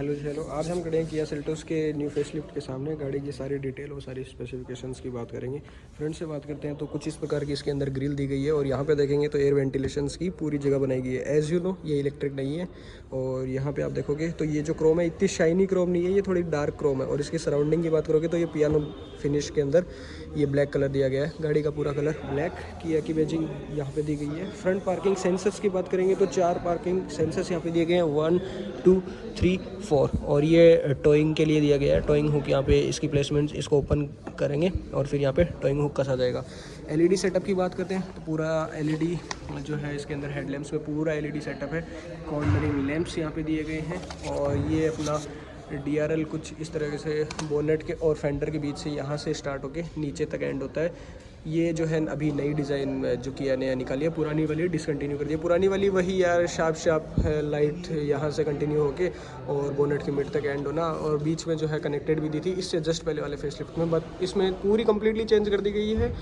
Hello जी hello. आज हम खड़े हैं किया सेल्टोस के न्यू फेसलिफ्ट के सामने। गाड़ी की सारी डिटेल और सारी स्पेसिफिकेशंस की बात करेंगे। फ्रंट से बात करते हैं तो कुछ इस प्रकार की इसके अंदर ग्रिल दी गई है और यहाँ पे देखेंगे तो एयर वेंटिलेशंस की पूरी जगह बनाई गई है। एज़ यू नो ये इलेक्ट्रिक नहीं है। और यहाँ पे आप देखोगे तो ये जो क्रोम है इतनी शाइनी क्रोम नहीं है, ये थोड़ी डार्क क्रोम है। और इसकी सराउंडिंग की बात करोगे तो ये पियानो फिनिश के अंदर ये ब्लैक कलर दिया गया है। गाड़ी का पूरा कलर ब्लैक, किया की बैजिंग यहाँ पे दी गई है। फ्रंट पार्किंग सेंसर्स की बात करेंगे तो 4 पार्किंग सेंसर्स यहाँ पे दिए गए हैं, 1 2 3 4। और ये टोइंग के लिए दिया गया है। टोइंग हुक यहाँ पे इसकी प्लेसमेंट, इसको ओपन करेंगे और फिर यहाँ पे टोइंग हुक कसा जाएगा। एलईडी सेटअप की बात करते हैं तो पूरा एलईडी जो है इसके अंदर हेडलैम्प्स में पूरा एलईडी सेटअप है। कॉर्नरिंग लैंप्स यहाँ पे दिए गए हैं और ये अपना डीआरएल कुछ इस तरह से बोनेट के और फेंडर के बीच से यहाँ से स्टार्ट होके नीचे तक एंड होता है। ये जो है अभी नई डिज़ाइन जो किया नया निकाली है, पुरानी वाली डिसकंटिन्यू कर दी है। पुरानी वाली वही यार शार्प लाइट यहाँ से कंटिन्यू होके और बोनेट के मिड तक एंड होना, और बीच में जो है कनेक्टेड भी दी थी इससे जस्ट पहले वाले फेसलिफ्ट में। बट इसमें पूरी कंप्लीटली चेंज कर दी गई है।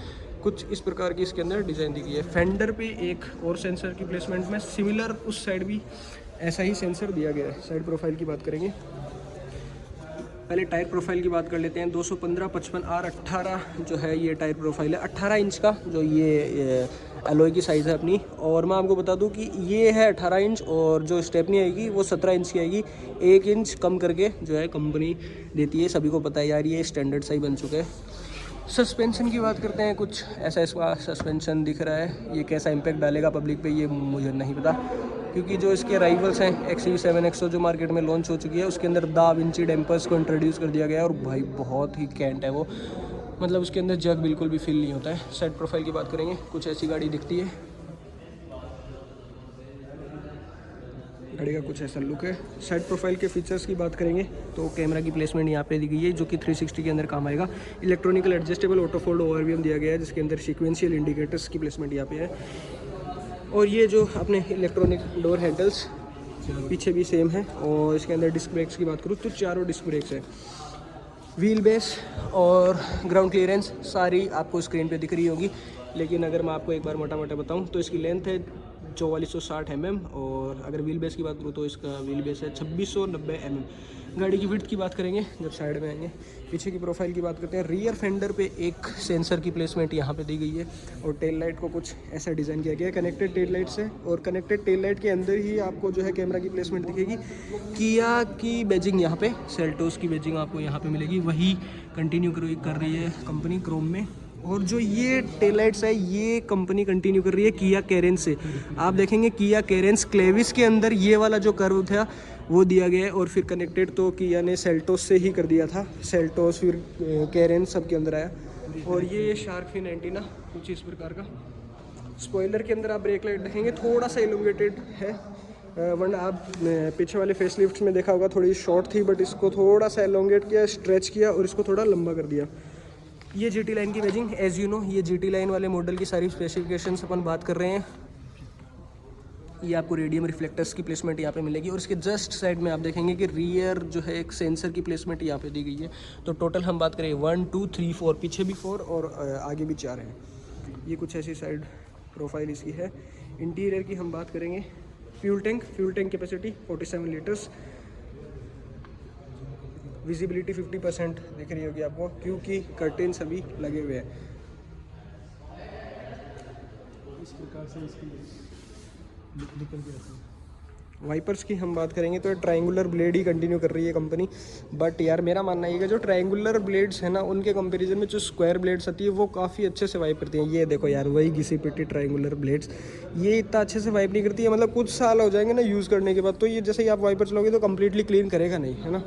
कुछ इस प्रकार की इसके अंदर डिज़ाइन दी गई है। फेंडर पे एक और सेंसर की प्लेसमेंट में सिमिलर उस साइड भी ऐसा ही सेंसर दिया गया है। साइड प्रोफाइल की बात करेंगे, पहले टायर प्रोफाइल की बात कर लेते हैं। 215/55R18 जो है ये टायर प्रोफाइल है, 18 इंच का जो ये एलॉय की साइज़ है अपनी। और मैं आपको बता दूं कि ये है 18 इंच और जो स्टेपनी आएगी वो 17 इंच की आएगी। 1 इंच कम करके जो है कंपनी देती है, सभी को पता है यार, ये स्टैंडर्ड सा ही बन चुका है। सस्पेंशन की बात करते हैं, कुछ ऐसा इसका सस्पेंशन दिख रहा है। ये कैसा इम्पैक्ट डालेगा पब्लिक पे ये मुझे नहीं पता, क्योंकि जो इसके राइवल्स हैं XUV7 एक्सो जो मार्केट में लॉन्च हो चुकी है उसके अंदर दा विंची डैम्पर्स को इंट्रोड्यूस कर दिया गया है और भाई बहुत ही कैंट है वो, मतलब उसके अंदर जग बिल्कुल भी फील नहीं होता है। साइड प्रोफाइल की बात करेंगे, कुछ ऐसी गाड़ी दिखती है। गाड़ी का कुछ ऐसा लुक है। साइड प्रोफाइल के फीचर्स की बात करेंगे तो कैमरा की प्लेसमेंट यहाँ पे दी गई है जो कि 360 के अंदर काम आएगा। Electronical adjustable auto fold overview दिया गया है जिसके अंदर सीक्वेंशियल इंडिकेटर्स की प्लेसमेंट यहाँ पे है। और ये जो अपने इलेक्ट्रॉनिक डोर हैंडल्स पीछे भी सेम है। और इसके अंदर डिस्क ब्रेक्स की बात करूँ तो चारों डिस्क ब्रेक्स है। व्हील बेस और ग्राउंड क्लियरेंस सारी आपको स्क्रीन पे दिख रही होगी, लेकिन अगर मैं आपको एक बार मोटा मोटा बताऊं तो इसकी लेंथ है 4460 mm और अगर व्हील बेस की बात करूँ तो इसका व्हील बेस है 2690 mm। गाड़ी की विड्थ की बात करेंगे जब साइड में आएंगे। पीछे की प्रोफाइल की बात करते हैं, रियर फेंडर पे एक सेंसर की प्लेसमेंट यहाँ पे दी गई है और टेल लाइट को कुछ ऐसा डिज़ाइन किया गया है कनेक्टेड टेल लाइट से। और कनेक्टेड टेल लाइट के अंदर ही आपको जो है कैमरा की प्लेसमेंट दिखेगी। किया की बैजिंग यहाँ पे, सेल्टोस की बैजिंग आपको यहाँ पे मिलेगी, वही कंटिन्यू कर रही है कंपनी क्रोम में। और जो ये टेल लाइट्स है ये कंपनी कंटिन्यू कर रही है किया कैरेंस से। आप देखेंगे किया कैरेंस क्लेविस के अंदर ये वाला जो कर्व था वो दिया गया है और फिर कनेक्टेड तो किया ने सेल्टोस से ही कर दिया था। सेल्टोस फिर कैरेंस सब के अंदर आया। और ये शार्क फिन एंटीना कुछ इस प्रकार का। स्पॉइलर के अंदर आप ब्रेक लाइट देखेंगे थोड़ा सा एलोंगेटेड है, वरना आप पीछे वाले फेसलिफ्ट में देखा होगा थोड़ी शॉर्ट थी, बट इसको थोड़ा सा एलोंगेट किया, स्ट्रेच किया और इसको थोड़ा लंबा कर दिया। ये GT लाइन की बैजिंग, एज यू नो ये GT लाइन वाले मॉडल की सारी स्पेसिफिकेशंस अपन बात कर रहे हैं। ये आपको रेडियम रिफ्लेक्टर्स की प्लेसमेंट यहाँ पे मिलेगी और इसके जस्ट साइड में आप देखेंगे कि रियर जो है एक सेंसर की प्लेसमेंट यहाँ पे दी गई है। तो टोटल हम बात करें 1 2 3 4, पीछे भी 4 और आगे भी 4 हैं। ये कुछ ऐसी साइड प्रोफाइल इसकी है। इंटीरियर की हम बात करेंगे, fuel tank capacity 47 litres, visibility 50% दिख रही होगी आपको क्योंकि कर्टेन सभी लगे हुए हैं। इस प्रकार से इसकी निकल के आती है। वाइपर्स की हम बात करेंगे तो ट्रायंगुलर ब्लेड ही कंटिन्यू कर रही है कंपनी। बट यार मेरा मानना ये है जो ट्रायंगुलर ब्लेड्स है ना उनके कंपैरिजन में जो स्क्वायर ब्लेड्स आती है वो काफ़ी अच्छे से वाइप करती हैं। ये देखो यार वही घिसी पिटी ट्रायंगुलर ब्लेड्स, ये इतना अच्छे से वाइप नहीं करती है। मतलब कुछ साल हो जाएंगे ना यूज़ करने के बाद तो ये जैसे ही आप वाइपर चलाओगे तो कम्प्लीटली क्लीन करेगा नहीं, है ना।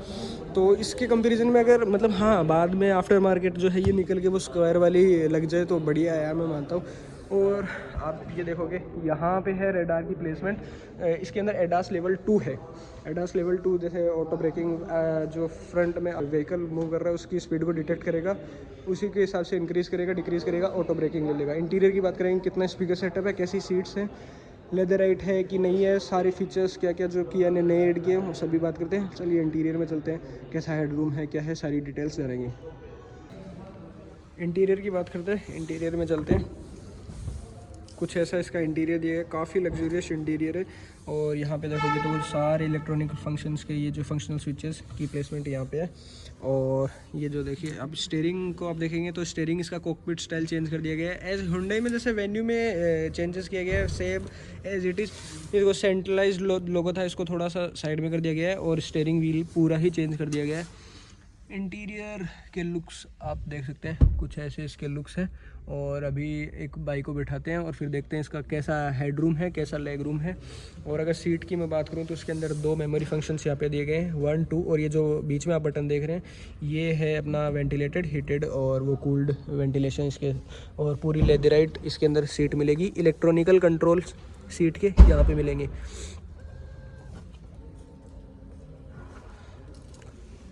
तो इसके कंपेरिजन में अगर मतलब हाँ बाद में आफ्टर मार्केट जो है ये निकल के वो स्क्वायर वाली लग जाए तो बढ़िया है, मैं मानता हूँ। और आप ये देखोगे यहाँ पे है रेडार की प्लेसमेंट। इसके अंदर एडास लेवल 2 है। एडास लेवल 2 जैसे ऑटो ब्रेकिंग, जो फ्रंट में व्हीकल मूव कर रहा है उसकी स्पीड को डिटेक्ट करेगा, उसी के हिसाब से इंक्रीज़ करेगा डिक्रीज़ करेगा, ऑटो ब्रेकिंग ले लेगा। इंटीरियर की बात करेंगे, कितना स्पीकर सेटअप है, कैसी सीट्स हैं, लेदराइट है कि नहीं है, सारे फीचर्स क्या क्या जो किया ने नए ऐड किए वो सभी बात करते हैं। चलिए इंटीरियर में चलते हैं, कैसा हेडरूम है क्या है, सारी डिटेल्स जानेंगे। इंटीरियर की बात करते हैं, इंटीरियर में चलते हैं। कुछ ऐसा इसका इंटीरियर दिया है, काफ़ी लग्जरियस इंटीरियर है। और यहाँ पे देखोगे तो सारे इलेक्ट्रॉनिक फंक्शंस के ये जो फंक्शनल स्विचेस की प्लेसमेंट यहाँ पे है। और ये जो देखिए, अब स्टीयरिंग को आप देखेंगे तो स्टीयरिंग इसका कॉकपिट स्टाइल चेंज कर दिया गया है। एज हुंडई में जैसे वेन्यू में चेंजेस किया गया है, सेम एज इट इज़। इसको सेंट्रलाइज लोगो था, इसको थोड़ा सा साइड में कर दिया गया है और स्टीयरिंग व्हील पूरा ही चेंज कर दिया गया है। इंटीरियर के लुक्स आप देख सकते हैं, कुछ ऐसे इसके लुक्स हैं। और अभी एक बाइक को बिठाते हैं और फिर देखते हैं इसका कैसा हेडरूम है, कैसा लेग रूम है। और अगर सीट की मैं बात करूं तो इसके अंदर 2 मेमोरी फंक्शंस यहाँ पे दिए गए हैं, 1 2। और ये जो बीच में आप बटन देख रहे हैं ये है अपना वेंटिलेटेड, हीटेड और वो कूल्ड वेंटिलेशन इसके। और पूरी लेदराइट इसके अंदर सीट मिलेगी। इलेक्ट्रॉनिकल कंट्रोल सीट के यहाँ पे मिलेंगे।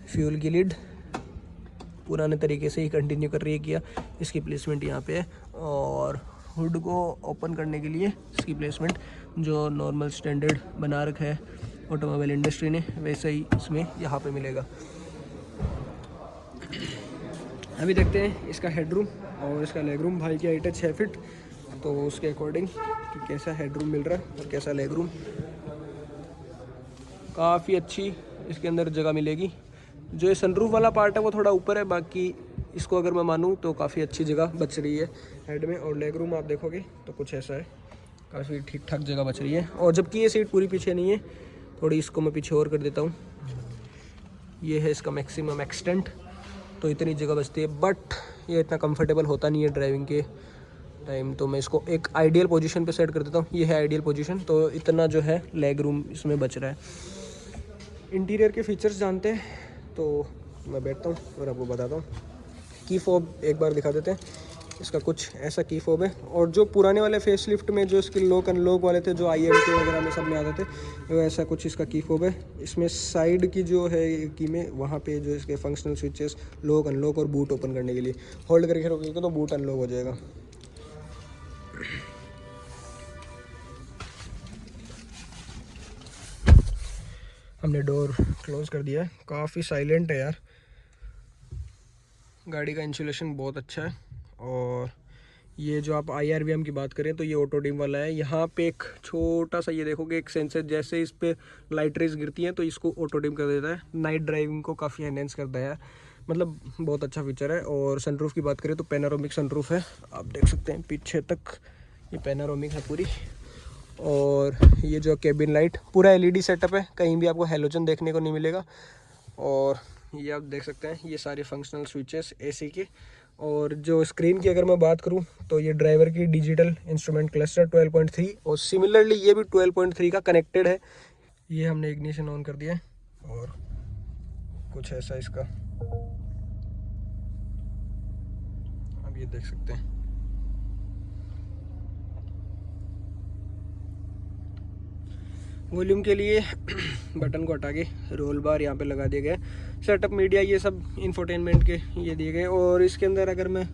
फ्यूल की लिड पुराने तरीके से ही कंटिन्यू कर रही है किया, इसकी प्लेसमेंट यहाँ पे है। और हुड को ओपन करने के लिए इसकी प्लेसमेंट जो नॉर्मल स्टैंडर्ड बना रखा है ऑटोमोबाइल इंडस्ट्री ने, वैसे ही इसमें यहाँ पे मिलेगा। अभी देखते हैं इसका हेडरूम और इसका लेगरूम। भाई की हाइट है 6 फीट, तो उसके अकॉर्डिंग कि कैसा हेडरूम मिल रहा है और कैसा लेगरूम। काफ़ी अच्छी इसके अंदर जगह मिलेगी। जो ये सनरूफ वाला पार्ट है वो थोड़ा ऊपर है, बाकी इसको अगर मैं मानूँ तो काफ़ी अच्छी जगह बच रही है हेड में। और लेग रूम आप देखोगे तो कुछ ऐसा है, काफ़ी ठीक ठाक जगह बच रही है। और जबकि ये सीट पूरी पीछे नहीं है, थोड़ी इसको मैं पीछे और कर देता हूँ। ये है इसका मैक्सिमम एक्सटेंट, तो इतनी जगह बचती है। बट ये इतना कंफर्टेबल होता नहीं है ड्राइविंग के टाइम, तो मैं इसको एक आइडियल पोजीशन पे सेट कर देता हूँ। ये है आइडियल पोजीशन, तो इतना जो है लेग रूम इसमें बच रहा है। इंटीरियर के फीचर्स जानते हैं तो मैं बैठता हूँ और आपको बताता हूँ। की फोब एक बार दिखा देते हैं। इसका कुछ ऐसा की फोब है। और जो पुराने वाले फेस लिफ्ट में जो इसके लॉक अनलॉक वाले थे, जो IMT वगैरह में सब में आते थे, वो ऐसा कुछ इसका की फोब है। इसमें साइड की जो है की में, वहाँ पे जो इसके फंक्शनल स्विचेस लॉक अनलॉक और बूट ओपन करने के लिए, होल्ड करके रखोगे तो बूट अनलॉक हो जाएगा। हमने डोर क्लोज कर दिया है। काफ़ी साइलेंट है यार, गाड़ी का इंसुलेशन बहुत अच्छा है। और ये जो आप IRVM की बात करें तो ये ऑटो डिम वाला है। यहाँ पे एक छोटा सा ये देखोगे एक सेंसर, जैसे इस पे लाइट रेज गिरती हैं तो इसको ऑटो डिम कर देता है। नाइट ड्राइविंग को काफ़ी एनहेंस करता है यार, मतलब बहुत अच्छा फीचर है। और सनरूफ की बात करें तो पैनारोमिक सनरूफ है, आप देख सकते हैं पीछे तक ये पैनारोमिक है पूरी। और ये जो केबिन लाइट पूरा LED सेटअप है, कहीं भी आपको हेलोजन देखने को नहीं मिलेगा। और ये आप देख सकते हैं ये सारे फंक्शनल स्विचेस AC के। और जो स्क्रीन की अगर मैं बात करूं तो ये ड्राइवर की डिजिटल इंस्ट्रूमेंट क्लस्टर 12.3 और सिमिलरली ये भी 12.3 का कनेक्टेड है। ये हमने इग्निशन ऑन कर दिया है और कुछ ऐसा इसका, अब ये देख सकते हैं। वॉल्यूम के लिए बटन को हटा के रोल बार यहाँ पे लगा दिया गया है। सेटअप मीडिया ये सब इंफोटेनमेंट के ये दिए गए। और इसके अंदर अगर मैं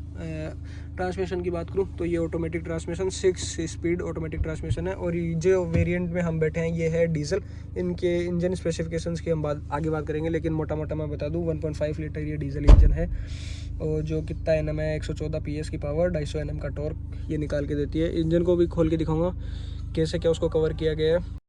ट्रांसमिशन की बात करूँ तो ये automatic transmission 6 speed automatic transmission है। और जो वेरिएंट में हम बैठे हैं ये है डीजल। इनके इंजन स्पेसिफिकेशंस की हम आगे बात करेंगे, लेकिन मोटा मोटा मैं बता दूँ 1.5 लीटर ये डीजल इंजन है। और जो कितना NM है, 114 PS की पावर, 250 NM का टॉर्क ये निकाल के देती है। इंजन को भी खोल के दिखाऊँगा कैसे क्या उसको कवर किया गया है।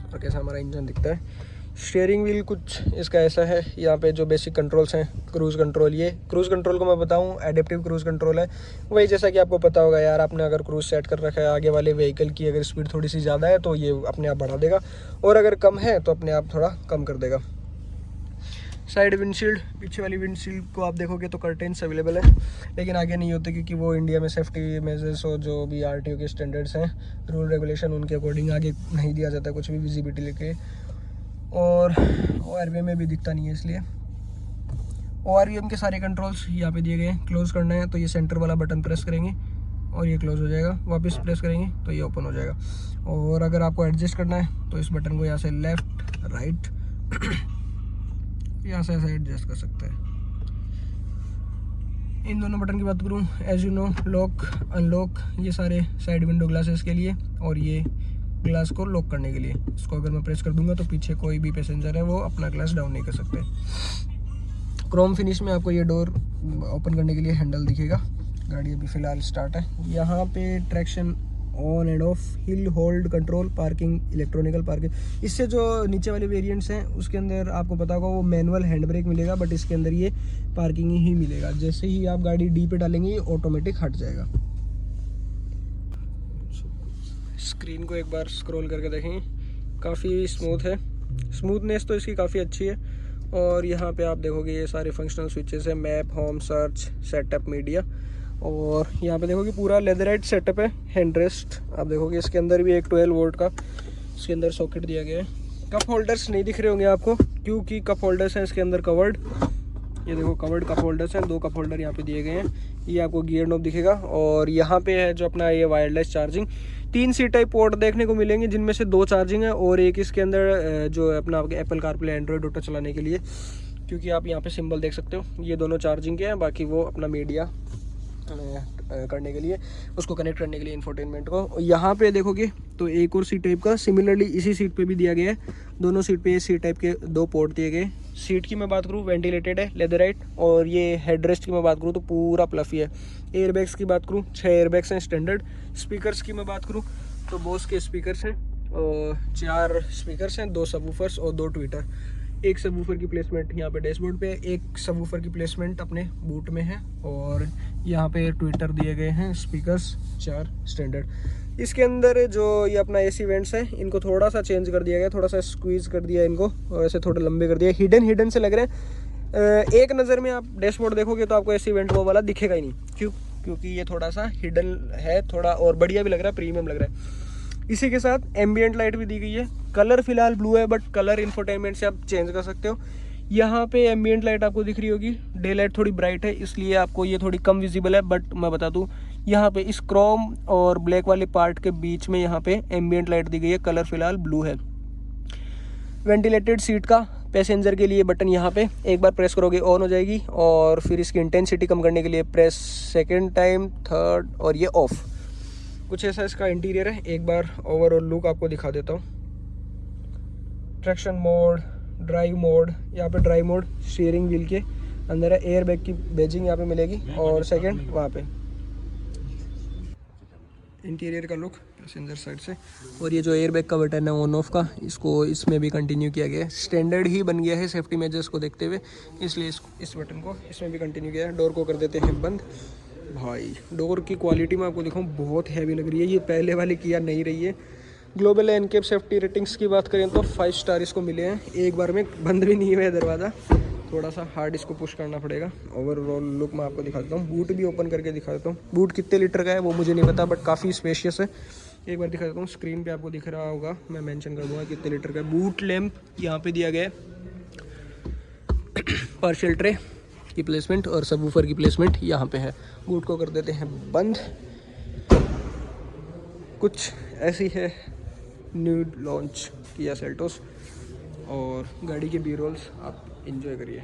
और कैसा हमारा इंजन दिखता है। स्टीयरिंग व्हील कुछ इसका ऐसा है, यहाँ पे जो बेसिक कंट्रोल्स हैं, क्रूज़ कंट्रोल। ये क्रूज़ कंट्रोल को मैं बताऊँ एडेप्टिव क्रूज़ कंट्रोल है। वही जैसा कि आपको पता होगा यार, आपने अगर क्रूज़ सेट कर रखा है, आगे वाले व्हीकल की अगर स्पीड थोड़ी सी ज़्यादा है तो ये अपने आप बढ़ा देगा, और अगर कम है तो अपने आप थोड़ा कम कर देगा। साइड विंडशील्ड, पीछे वाली विंडशील्ड को आप देखोगे तो कर्टेन्स अवेलेबल है, लेकिन आगे नहीं होते क्योंकि वो इंडिया में सेफ्टी मेजर्स और जो भी RTO के स्टैंडर्ड्स हैं, रूल रेगुलेशन, उनके अकॉर्डिंग आगे नहीं दिया जाता कुछ भी विजिबिलिटी लेके। और ORVM में भी दिखता नहीं है, इसलिए ORVM के सारे कंट्रोल्स यहाँ पे दिए गए हैं। क्लोज़ करना है तो ये सेंटर वाला बटन प्रेस करेंगे और ये क्लोज़ हो जाएगा, वापस प्रेस करेंगे तो ये ओपन हो जाएगा। और अगर आपको एडजस्ट करना है तो इस बटन को यहाँ से लेफ़्ट राइट यहाँ से ऐसे एडजस्ट कर सकते हैं। इन दोनों बटन की बात करूँ, as you know, lock unlock ये सारे साइड विंडो ग्लासेस के लिए, और ये ग्लास को लॉक करने के लिए। इसको अगर मैं प्रेस कर दूंगा तो पीछे कोई भी पैसेंजर है वो अपना ग्लास डाउन नहीं कर सकते। क्रोम फिनिश में आपको ये डोर ओपन करने के लिए हैंडल दिखेगा। गाड़ी अभी फ़िलहाल स्टार्ट है। यहाँ पे traction on end of, hill hold control, parking, electronical parking. इससे जो नीचे वाले वेरिएंट्स हैं उसके अंदर आपको पता होगा वो मैनुअल हैंड ब्रेक मिलेगा, बट इसके अंदर ये पार्किंग ही मिलेगा। जैसे ही आप गाड़ी डी पे डालेंगे ये ऑटोमेटिक हट जाएगा। स्क्रीन को एक बार स्क्रॉल करके देखेंगे, काफ़ी स्मूथ है, स्मूथनेस तो इसकी काफ़ी अच्छी है। और यहाँ पे आप देखोगे ये सारे फंक्शनल स्विचेस है, map, home, search, setup, media. और यहाँ पे देखोगे पूरा लेदराइट सेटअप है। हैंड रेस्ट आप देखोगे, इसके अंदर भी एक 12 वोल्ट का इसके अंदर सॉकेट दिया गया है। कप होल्डर्स नहीं दिख रहे होंगे आपको, क्योंकि कप होल्डर्स हैं इसके अंदर कवर्ड। ये देखो कवर्ड कप होल्डर्स हैं, 2 कप होल्डर यहाँ पे दिए गए हैं। ये आपको गियर नॉब दिखेगा। और यहाँ पे है जो अपना ये wireless charging, 3 C type port देखने को मिलेंगे, जिनमें से 2 चार्जिंग है और एक इसके अंदर जो है अपना आपके एप्पल कारप्ले, एंड्रॉयड ऑटो चलाने के लिए, क्योंकि आप यहाँ पे सिंबल देख सकते हो। ये दोनों चार्जिंग के हैं, बाकी वो अपना मीडिया करने के लिए, उसको कनेक्ट करने के लिए इंफोटेनमेंट को। यहाँ पे देखोगे तो एक और सी टाइप का सिमिलरली इसी सीट पे भी दिया गया है। दोनों सीट पे सी टाइप के 2 पोर्ट दिए गए। सीट की मैं बात करूँ वेंटिलेटेड है, लेदराइट। और ये हेडरेस्ट की मैं बात करूँ तो पूरा प्लफी है। एयरबैग्स की बात करूँ 6 एयरबैग्स हैं स्टैंडर्ड। स्पीकर्स की मैं बात करूँ तो बोस के स्पीकर्स हैं, और 4 स्पीकर्स हैं, 2 सबवूफर्स और 2 ट्विटर। एक सबवूफर की प्लेसमेंट यहाँ पे डैशबोर्ड पे, एक सबवूफर की प्लेसमेंट अपने बूट में है। और यहाँ पे ट्विटर दिए गए हैं, स्पीकर्स 4 स्टैंडर्ड। इसके अंदर जो ये अपना एसी वेंट्स हैं इनको थोड़ा सा चेंज कर दिया गया, थोड़ा सा स्क्वीज़ कर दिया इनको, और ऐसे थोड़े लंबे कर दिया। हिडन से लग रहे हैं। एक नज़र में आप डैशबोर्ड देखोगे तो आपको एसी वेंट वो वाला दिखेगा ही नहीं। क्योंकि ये थोड़ा सा हिडन है, थोड़ा और बढ़िया भी लग रहा है, प्रीमियम लग रहा है। इसी के साथ एम्बियंट लाइट भी दी गई है। कलर फिलहाल ब्लू है, बट कलर इंफोटेनमेंट से आप चेंज कर सकते हो। यहाँ पे एम्बियंट लाइट आपको दिख रही होगी, डे लाइट थोड़ी ब्राइट है इसलिए आपको ये थोड़ी कम विजिबल है। बट मैं बता दूँ, यहाँ पे इस क्रोम और ब्लैक वाले पार्ट के बीच में यहाँ पे एम्बियंट लाइट दी गई है। कलर फिलहाल ब्लू है। वेंटिलेटेड सीट का पैसेंजर के लिए बटन यहाँ पे एक बार प्रेस करोगे ऑन हो जाएगी, और फिर इसकी इंटेंसिटी कम करने के लिए प्रेस सेकेंड टाइम, थर्ड, और ये ऑफ। कुछ ऐसा इसका इंटीरियर है। एक बार ओवरऑल लुक आपको दिखा देता हूँ। ट्रैक्शन मोड, ड्राइव मोड, यहाँ पे ड्राइव मोड स्टीयरिंग व्हील के अंदर है। एयर बैग की बैजिंग यहाँ पे मिलेगी, और सेकंड वहाँ पे इंटीरियर का लुक पैसेंजर साइड से। और ये जो एयर बैग का बटन है ऑन ऑफ का, इसको इसमें भी कंटिन्यू किया गया है। स्टैंडर्ड ही बन गया है सेफ्टी मेजर्स को देखते हुए, इसलिए इस बटन को इसमें भी कंटिन्यू किया है। डोर को कर देते हैं बंद। भाई डोर की क्वालिटी मैं आपको दिखाऊं, बहुत हैवी लग रही है। ये पहले वाली किया नहीं रही है। ग्लोबल एनकेप सेफ्टी रेटिंग्स की बात करें तो 5 स्टार इसको मिले हैं। एक बार में बंद भी नहीं हुआ है दरवाज़ा, थोड़ा सा हार्ड इसको पुश करना पड़ेगा। ओवरऑल लुक मैं आपको दिखाता हूँ। बूट भी ओपन करके दिखा देता हूँ। बूट कितने लीटर का है वो मुझे नहीं पता, बट काफ़ी स्पेशियस है। एक बार दिखा देता हूँ, स्क्रीन पे आपको दिख रहा होगा, मैं मेंशन कर दूँगा कितने लीटर का है। बूट लैंप यहाँ पे दिया गया है, पार्शियल ट्रे की प्लेसमेंट और सबवूफर की प्लेसमेंट यहाँ पे है। बूट को कर देते हैं बंद। कुछ ऐसी है न्यू लॉन्च किया सेल्टोस, और गाड़ी के बी रोल्स आप इंजॉय करिए।